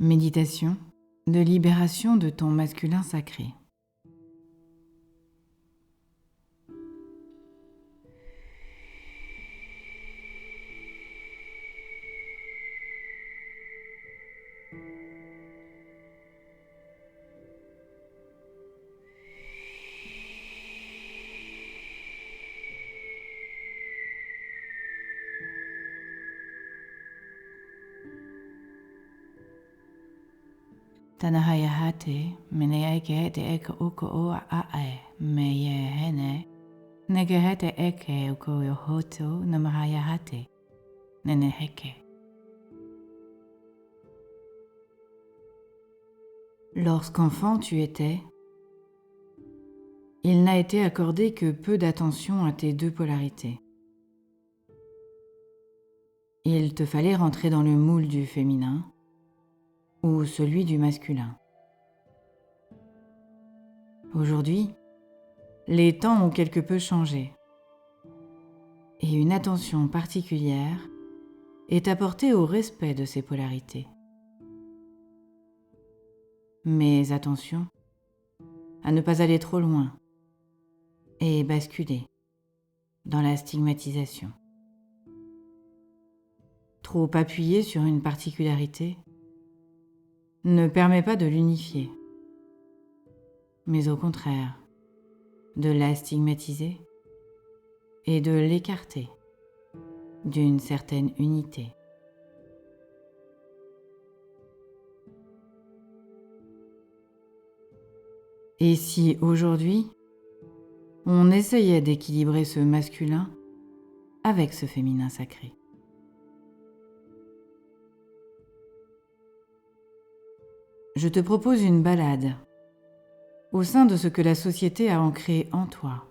Méditation de libération de ton masculin sacré. Tanahayahate, meneaikehete eka uko oa ae, meye hene, negehete eke uko yohoto namahayahate, neneheke. Lorsqu'enfant tu étais, il n'a été accordé que peu d'attention à tes deux polarités. Il te fallait rentrer dans le moule du féminin ou celui du masculin. Aujourd'hui, les temps ont quelque peu changé et une attention particulière est apportée au respect de ces polarités. Mais attention à ne pas aller trop loin et basculer dans la stigmatisation. Trop appuyer sur une particularité ne permet pas de l'unifier, mais au contraire, de la stigmatiser et de l'écarter d'une certaine unité. Et si aujourd'hui, on essayait d'équilibrer ce masculin avec ce féminin sacré? Je te propose une balade au sein de ce que la société a ancré en toi.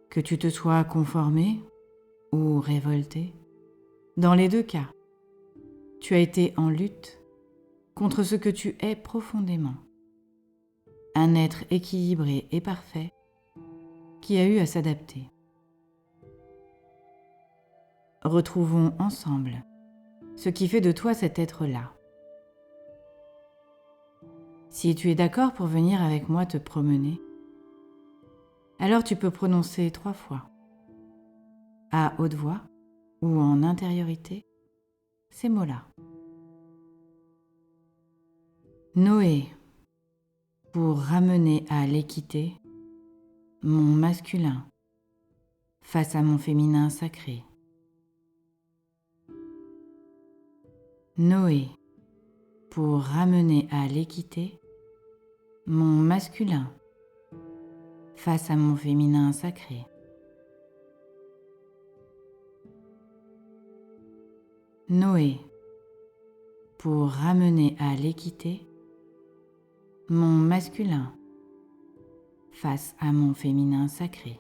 Que tu te sois conformé ou révolté, dans les deux cas, tu as été en lutte contre ce que tu es profondément, un être équilibré et parfait qui a eu à s'adapter. Retrouvons ensemble ce qui fait de toi cet être-là. Si tu es d'accord pour venir avec moi te promener, alors tu peux prononcer 3 fois, à haute voix ou en intériorité, ces mots-là. Noé, pour ramener à l'équité mon masculin face à mon féminin sacré. Noé, pour ramener à l'équité mon masculin face à mon féminin sacré. Noé, pour ramener à l'équité mon masculin face à mon féminin sacré.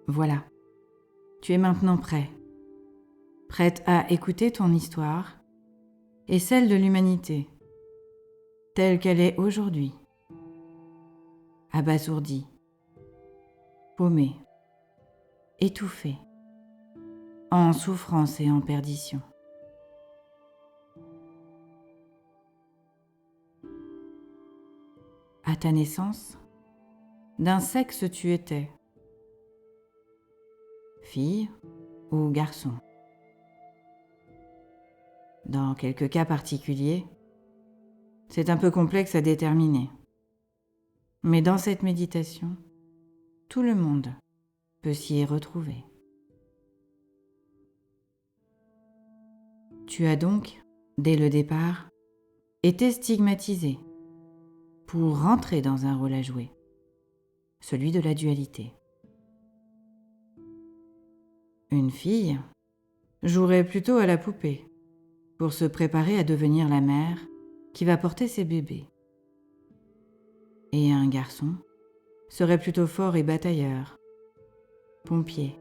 Voilà, tu es maintenant prête à écouter ton histoire et celle de l'humanité, telle qu'elle est aujourd'hui, abasourdie, paumée, étouffée, en souffrance et en perdition. À ta naissance, d'un sexe tu étais, fille ou garçon. Dans quelques cas particuliers, c'est un peu complexe à déterminer. Mais dans cette méditation, tout le monde peut s'y retrouver. Tu as donc, dès le départ, été stigmatisé pour rentrer dans un rôle à jouer, celui de la dualité. Une fille jouerait plutôt à la poupée pour se préparer à devenir la mère qui va porter ses bébés. Et un garçon serait plutôt fort et batailleur, pompier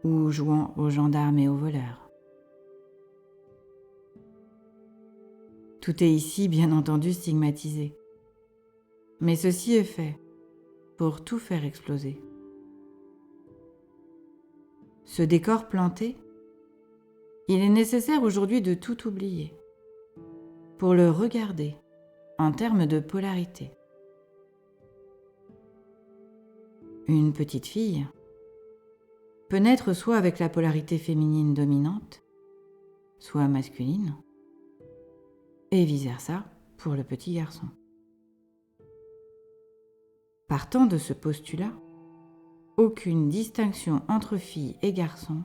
ou jouant aux gendarmes et aux voleurs. Tout est ici, bien entendu, stigmatisé. Mais ceci est fait pour tout faire exploser. Ce décor planté, il est nécessaire aujourd'hui de tout oublier pour le regarder en termes de polarité. Une petite fille peut naître soit avec la polarité féminine dominante, soit masculine, et vice-versa pour le petit garçon. Partant de ce postulat, aucune distinction entre filles et garçons,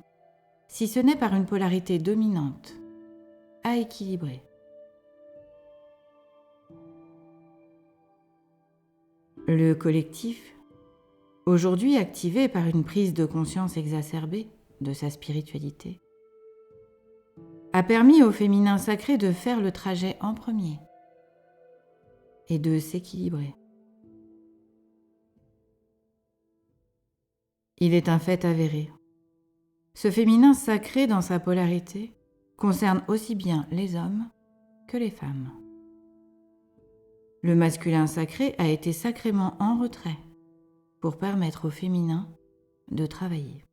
si ce n'est par une polarité dominante, à équilibrer. Le collectif, aujourd'hui activé par une prise de conscience exacerbée de sa spiritualité, a permis au féminin sacré de faire le trajet en premier et de s'équilibrer. Il est un fait avéré. Ce féminin sacré dans sa polarité concerne aussi bien les hommes que les femmes. Le masculin sacré a été sacrément en retrait pour permettre au féminin de travailler.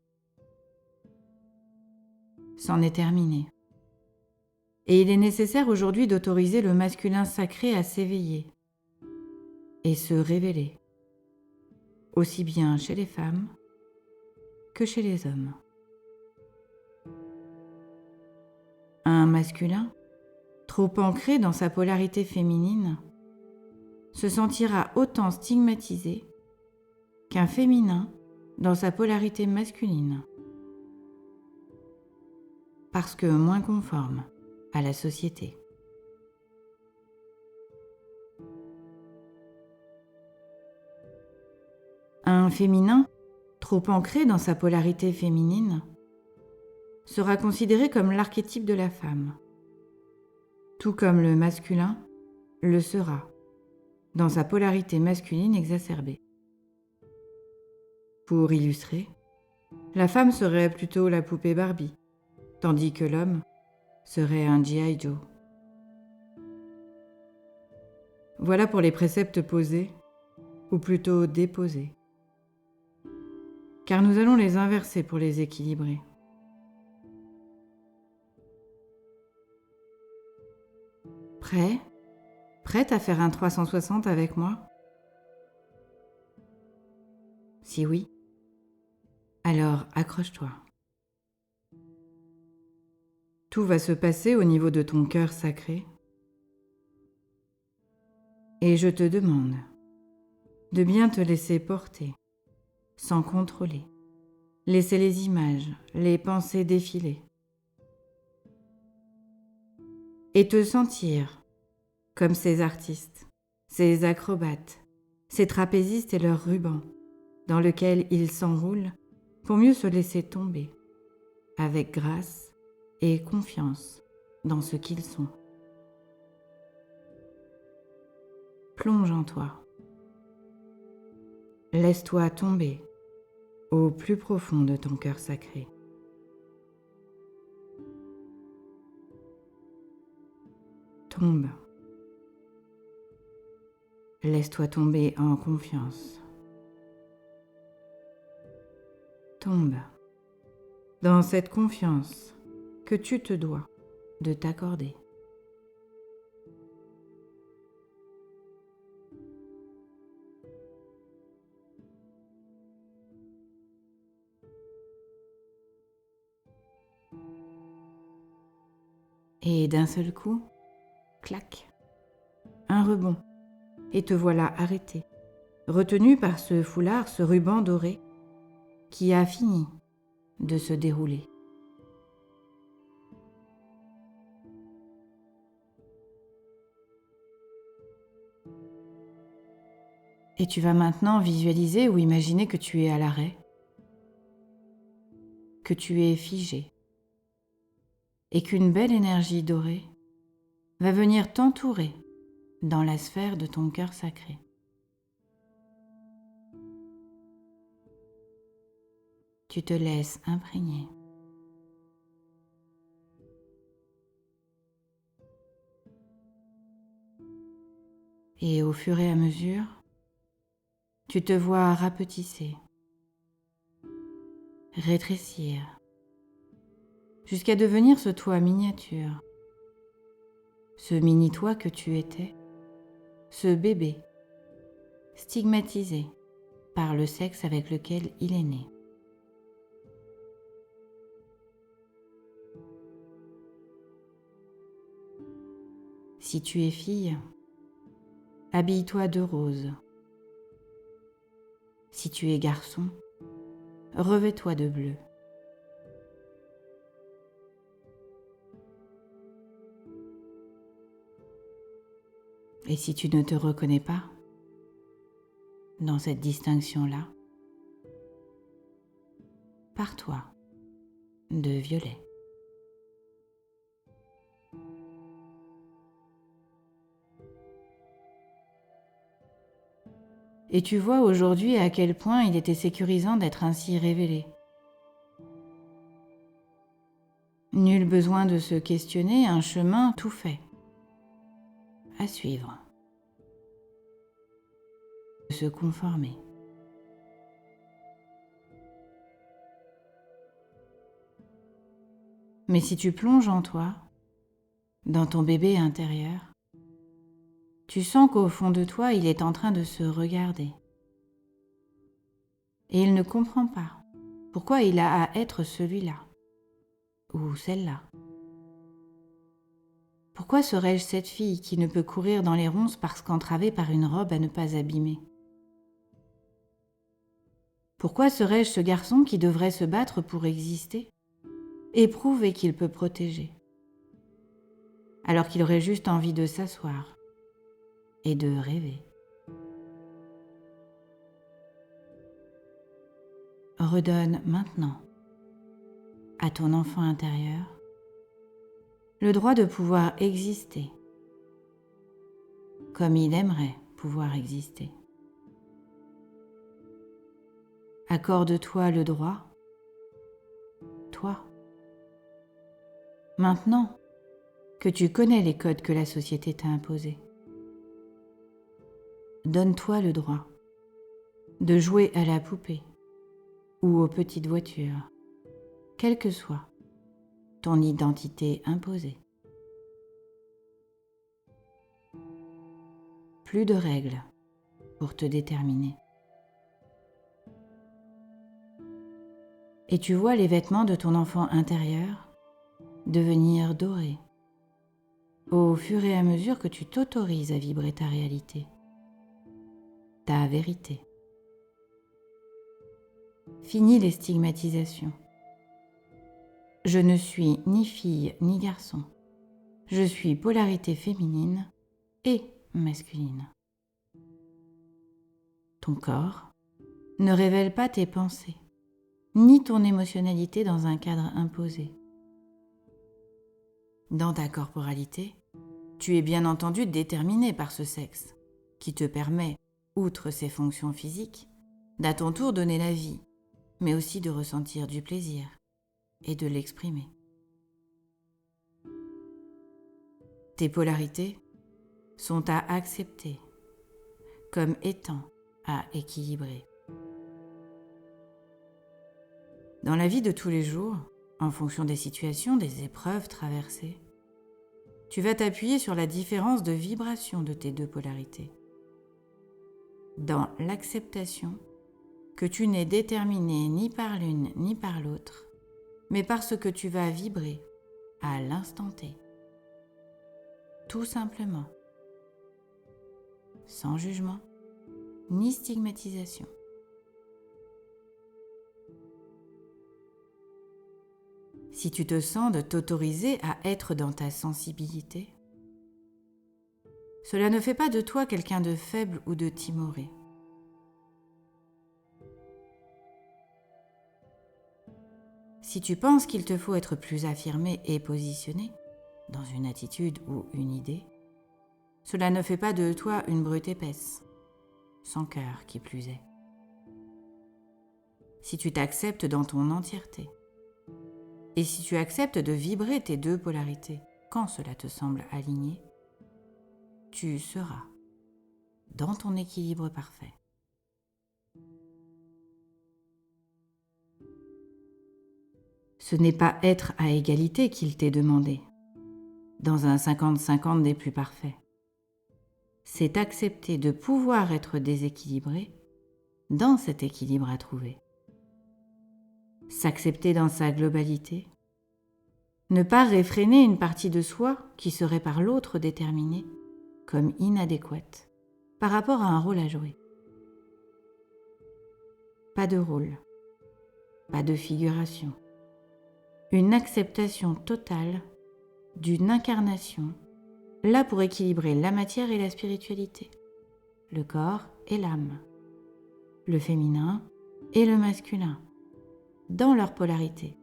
C'en est terminé. Et il est nécessaire aujourd'hui d'autoriser le masculin sacré à s'éveiller et se révéler, aussi bien chez les femmes que chez les hommes. Un masculin, trop ancré dans sa polarité féminine, se sentira autant stigmatisé qu'un féminin dans sa polarité masculine, parce que moins conforme à la société. Un féminin, trop ancré dans sa polarité féminine, sera considéré comme l'archétype de la femme, tout comme le masculin le sera dans sa polarité masculine exacerbée. Pour illustrer, la femme serait plutôt la poupée Barbie, tandis que l'homme serait un G.I. Joe. Voilà pour les préceptes posés, ou plutôt déposés, car nous allons les inverser pour les équilibrer. Prêt ? Prête à faire un 360 avec moi ? Si oui, alors accroche-toi. Tout va se passer au niveau de ton cœur sacré. Et je te demande de bien te laisser porter, sans contrôler. Laisser les images, les pensées défiler. Et te sentir comme ces artistes, ces acrobates, ces trapézistes et leurs rubans, dans lequel ils s'enroulent pour mieux se laisser tomber, avec grâce et confiance dans ce qu'ils sont. Plonge en toi. Laisse-toi tomber au plus profond de ton cœur sacré. Tombe. Laisse-toi tomber en confiance. Tombe dans cette confiance que tu te dois de t'accorder. Et d'un seul coup, clac, un rebond, et te voilà arrêté, retenu par ce foulard, ce ruban doré, qui a fini de se dérouler. Et tu vas maintenant visualiser ou imaginer que tu es à l'arrêt, que tu es figé, et qu'une belle énergie dorée va venir t'entourer dans la sphère de ton cœur sacré. Tu te laisses imprégner. Et au fur et à mesure, tu te vois rapetisser, rétrécir, jusqu'à devenir ce toi miniature, ce mini-toi que tu étais, ce bébé stigmatisé par le sexe avec lequel il est né. Si tu es fille, habille-toi de rose. Si tu es garçon, revêt-toi de bleu. Et si tu ne te reconnais pas dans cette distinction-là, pars-toi de violet. Et tu vois aujourd'hui à quel point il était sécurisant d'être ainsi révélé. Nul besoin de se questionner, un chemin tout fait. À suivre. De se conformer. Mais si tu plonges en toi, dans ton bébé intérieur, tu sens qu'au fond de toi, il est en train de se regarder. Et il ne comprend pas pourquoi il a à être celui-là ou celle-là. Pourquoi serais-je cette fille qui ne peut courir dans les ronces parce qu'entravée par une robe à ne pas abîmer? Pourquoi serais-je ce garçon qui devrait se battre pour exister et prouver qu'il peut protéger, alors qu'il aurait juste envie de s'asseoir et de rêver? Redonne maintenant à ton enfant intérieur le droit de pouvoir exister comme il aimerait pouvoir exister. Accorde-toi le droit, toi, maintenant que tu connais les codes que la société t'a imposés. Donne-toi le droit de jouer à la poupée ou aux petites voitures, quelle que soit ton identité imposée. Plus de règles pour te déterminer. Et tu vois les vêtements de ton enfant intérieur devenir dorés au fur et à mesure que tu t'autorises à vibrer ta réalité, ta vérité. Fini les stigmatisations. Je ne suis ni fille ni garçon. Je suis polarité féminine et masculine. Ton corps ne révèle pas tes pensées, ni ton émotionnalité dans un cadre imposé. Dans ta corporalité, tu es bien entendu déterminé par ce sexe, qui te permet, outre ses fonctions physiques, d'à ton tour donner la vie, mais aussi de ressentir du plaisir et de l'exprimer. Tes polarités sont à accepter comme étant à équilibrer. Dans la vie de tous les jours, en fonction des situations, des épreuves traversées, tu vas t'appuyer sur la différence de vibration de tes deux polarités. Dans l'acceptation que tu n'es déterminé ni par l'une ni par l'autre, mais par ce que tu vas vibrer à l'instant T. Tout simplement, sans jugement ni stigmatisation. Si tu te sens de t'autoriser à être dans ta sensibilité, cela ne fait pas de toi quelqu'un de faible ou de timoré. Si tu penses qu'il te faut être plus affirmé et positionné dans une attitude ou une idée, cela ne fait pas de toi une brute épaisse, sans cœur qui plus est. Si tu t'acceptes dans ton entièreté, et si tu acceptes de vibrer tes deux polarités quand cela te semble aligné, tu seras dans ton équilibre parfait. Ce n'est pas être à égalité qu'il t'est demandé, dans un 50-50 des plus parfaits. C'est accepter de pouvoir être déséquilibré dans cet équilibre à trouver. S'accepter dans sa globalité. Ne pas réfréner une partie de soi qui serait par l'autre déterminée comme inadéquate par rapport à un rôle à jouer. Pas de rôle, pas de figuration. Une acceptation totale d'une incarnation, là pour équilibrer la matière et la spiritualité, le corps et l'âme, le féminin et le masculin, dans leur polarité,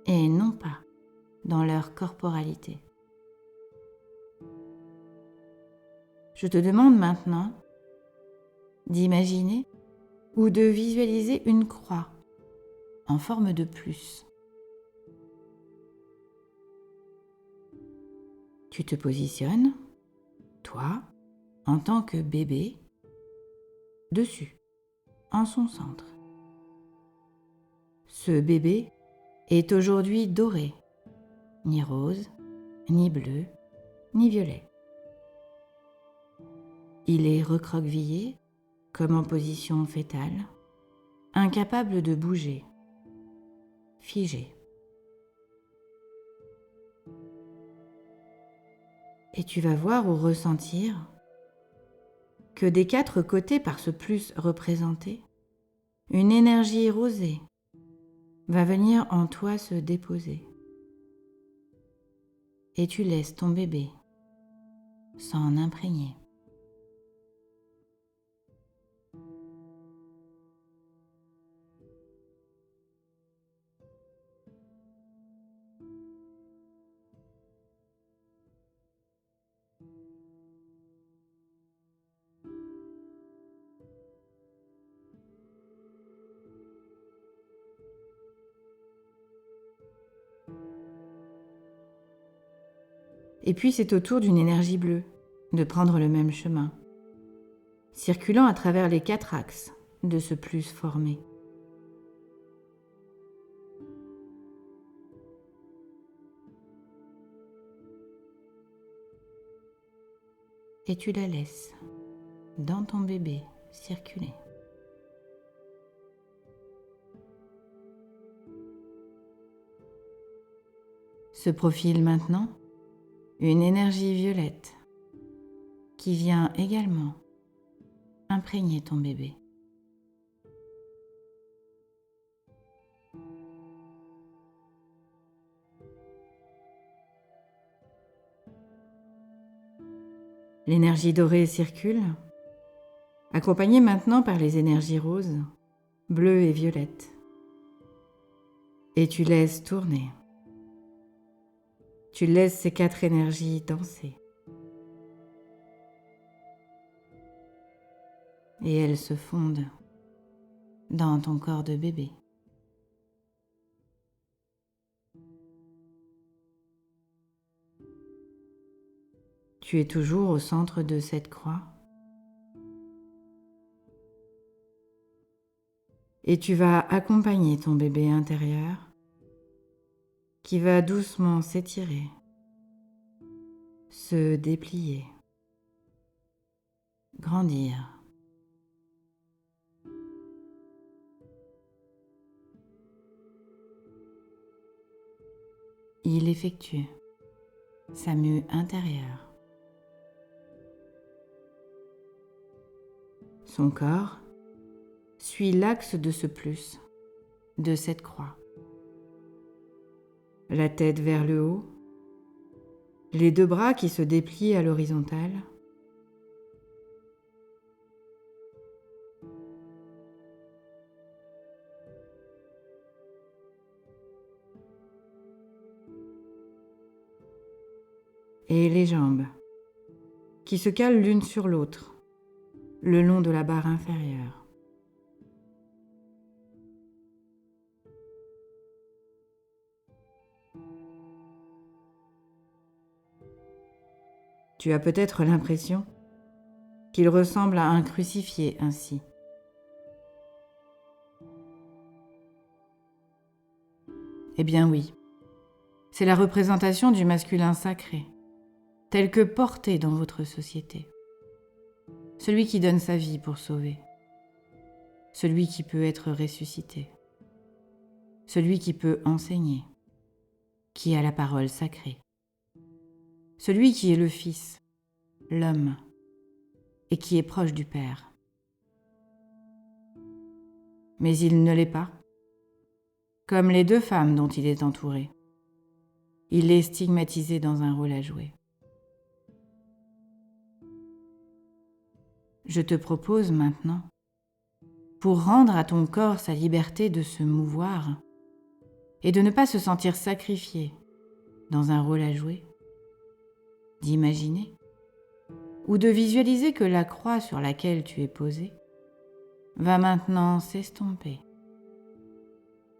et non pas dans leur corporalité. Je te demande maintenant d'imaginer ou de visualiser une croix en forme de plus. Tu te positionnes, toi, en tant que bébé, dessus, en son centre. Ce bébé est aujourd'hui doré, ni rose, ni bleu, ni violet. Il est recroquevillé, comme en position fœtale, incapable de bouger, figé. Et tu vas voir ou ressentir que des 4 côtés par ce plus représenté, une énergie rosée va venir en toi se déposer. Et tu laisses ton bébé s'en imprégner. Et puis c'est au tour d'une énergie bleue de prendre le même chemin, circulant à travers les 4 axes de ce plus formé. Et tu la laisses dans ton bébé circuler. Se profile maintenant une énergie violette qui vient également imprégner ton bébé. L'énergie dorée circule, accompagnée maintenant par les énergies roses, bleues et violettes. Et tu laisses tourner. Tu laisses ces 4 énergies danser. Et elles se fondent dans ton corps de bébé. Tu es toujours au centre de cette croix. Et tu vas accompagner ton bébé intérieur qui va doucement s'étirer, se déplier, grandir. Il effectue sa mue intérieure. Son corps suit l'axe de ce plus, de cette croix. La tête vers le haut, les 2 bras qui se déplient à l'horizontale, et les jambes qui se calent l'une sur l'autre, le long de la barre inférieure. Tu as peut-être l'impression qu'il ressemble à un crucifié ainsi. Eh bien oui, c'est la représentation du masculin sacré, tel que porté dans votre société. Celui qui donne sa vie pour sauver. Celui qui peut être ressuscité. Celui qui peut enseigner. Qui a la parole sacrée. Celui qui est le Fils, l'homme, et qui est proche du Père. Mais il ne l'est pas, comme les 2 femmes dont il est entouré. Il est stigmatisé dans un rôle à jouer. Je te propose maintenant, pour rendre à ton corps sa liberté de se mouvoir et de ne pas se sentir sacrifié dans un rôle à jouer, d'imaginer ou de visualiser que la croix sur laquelle tu es posé va maintenant s'estomper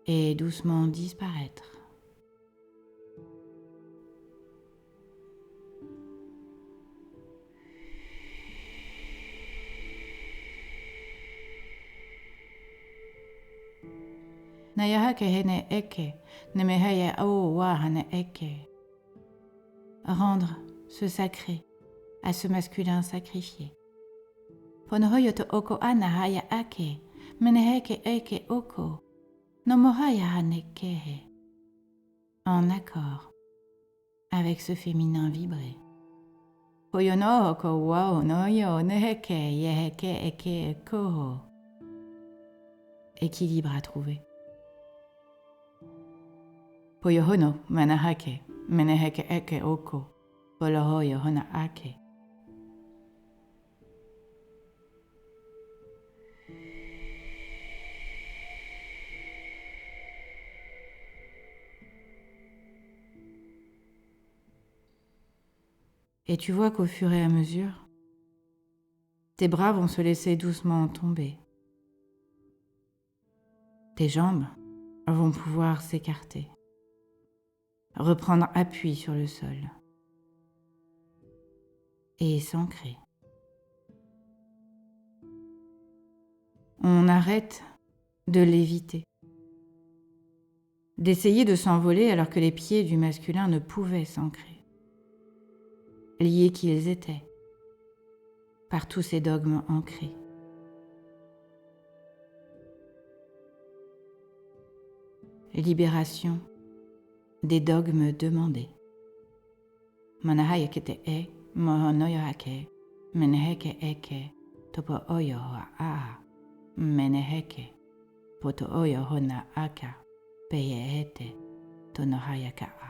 et doucement disparaître. Nayahake hene eke, nemehaya aowa hane eke. Rendre ce sacré à ce masculin sacrifié. Ponohoyoto oko anahaya ake, meneheke eke oko, nomohaya hane kehe. En accord avec ce féminin vibré. Poyono oko wao noyo neheke yeheke eke koho. Équilibre à trouver. Poyohono manahake, meneheke eke oko, polohoyo hona ake. Et tu vois qu'au fur et à mesure, tes bras vont se laisser doucement tomber. Tes jambes vont pouvoir s'écarter, reprendre appui sur le sol et s'ancrer. On arrête de l'éviter, d'essayer de s'envoler alors que les pieds du masculin ne pouvaient s'ancrer, liés qu'ils étaient par tous ces dogmes ancrés. Libération des dogmes demandés. Manahayakete e, mohonoyohake, meneheke eke, topo oyo hoa a, meneheke, poto oyo hona aka, peyehete, tonohayaka a.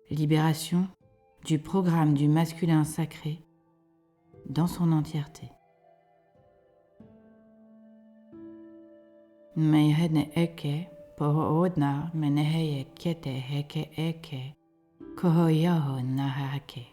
Libération du programme du masculin sacré dans son entièreté. Mehene eke, poho odna meneheye kete heke eke, koho yoho nahake.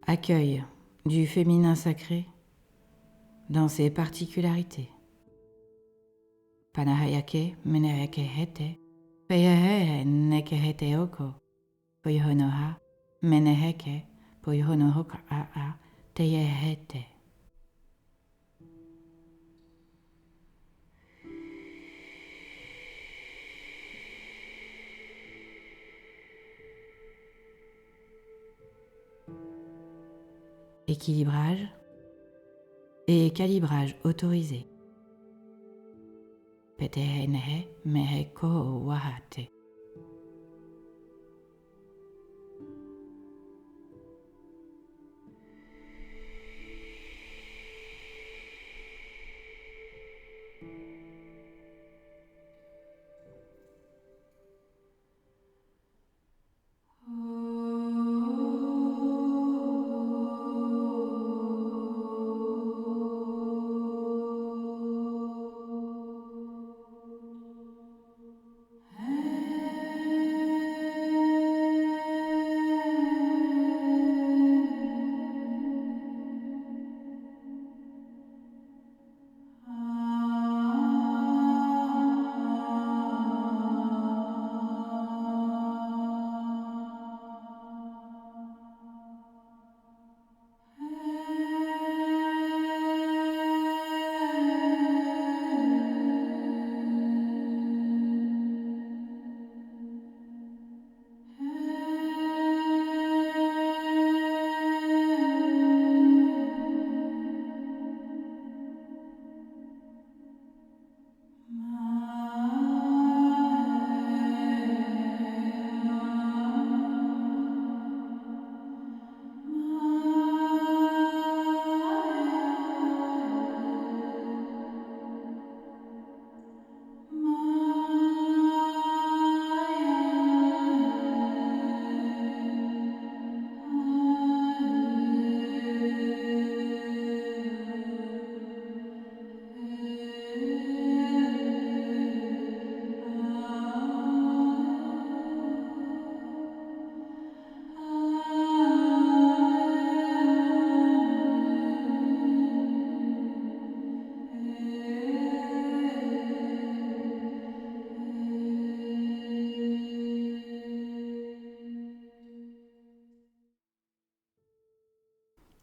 Accueil du féminin sacré dans ses particularités. Panahayake meneheke hete, peyehehe neke hete oko, poyohonoha meneheke, poyohonohoka a teyehete. Équilibrage et calibrage autorisé. Petehenehe meheko wahate.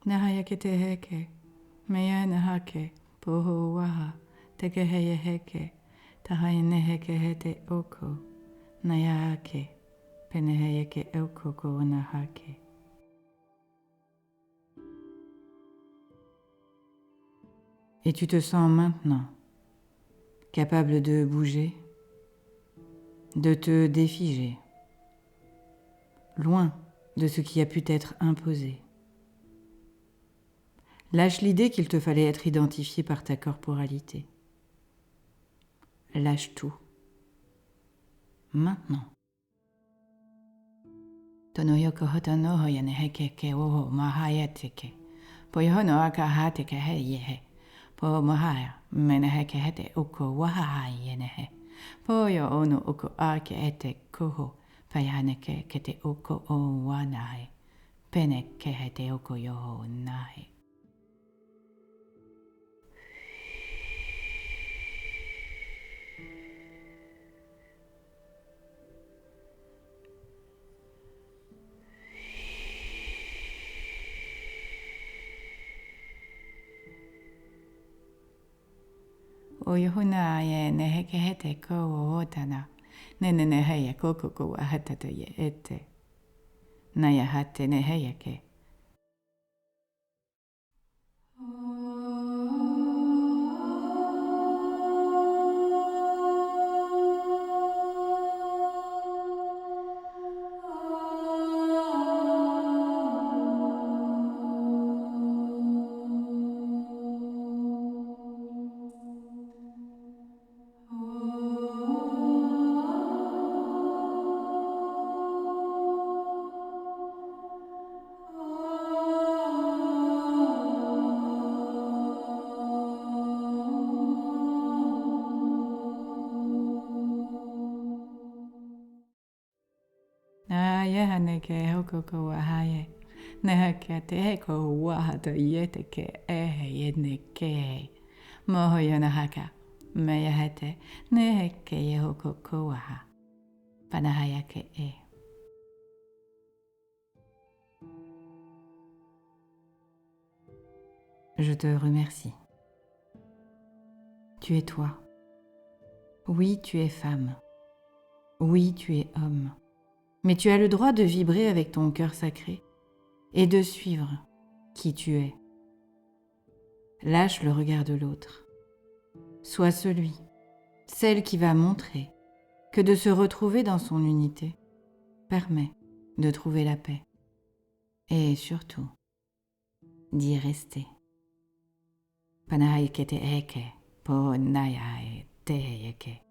Nahaya ke te heke, mea nahake, poho waha, teke heia heke, tahai neheke he te oko, naya ake, pene heia ke oko ko nahake. Et tu te sens maintenant capable de bouger, de te défiger, loin de ce qui a pu t'être imposé. Lâche l'idée qu'il te fallait être identifié par ta corporalité. Lâche tout. Maintenant. Tono yoko hotono hoyane heke ke oho mahayateke. Poyohono aka hateke he yehe. Po mahaya mene heke hete oko wahahai yenehe. Poyo ono oko ake ete koho. Payaneke kete oko o wanahe. Pene ke hete oko yoho nahe. Oyohuna ye neheke hete ko o otana. Nene neheya koko ko ahatata ye ete. Naya hate neheya ke. Yehaneke hokoko wahaye. Neheke te heko wahata yete ke ehe yedne ke. Moho yonahaka. Meyahete neheke yehokoko waha. Panahaya ke e. Je te remercie. Tu es toi. Oui, tu es femme. Oui, tu es homme. Mais tu as le droit de vibrer avec ton cœur sacré et de suivre qui tu es. Lâche le regard de l'autre. Sois celle qui va montrer que de se retrouver dans son unité permet de trouver la paix et surtout d'y rester. Panahai kete eke, po nayai te eke.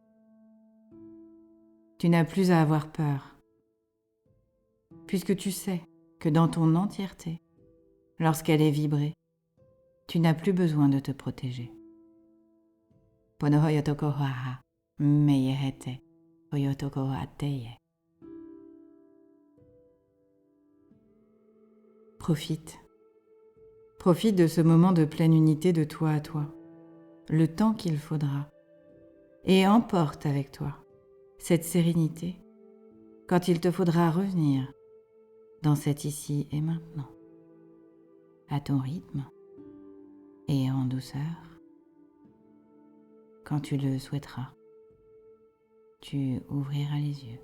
Tu n'as plus à avoir peur, puisque tu sais que dans ton entièreté, lorsqu'elle est vibrée, tu n'as plus besoin de te protéger. Ponohoyotoko haha, meyehete, hoyotoko ateye. Profite. Profite de ce moment de pleine unité de toi à toi, le temps qu'il faudra, et emporte avec toi cette sérénité quand il te faudra revenir dans cet ici et maintenant, à ton rythme et en douceur. Quand tu le souhaiteras, tu ouvriras les yeux.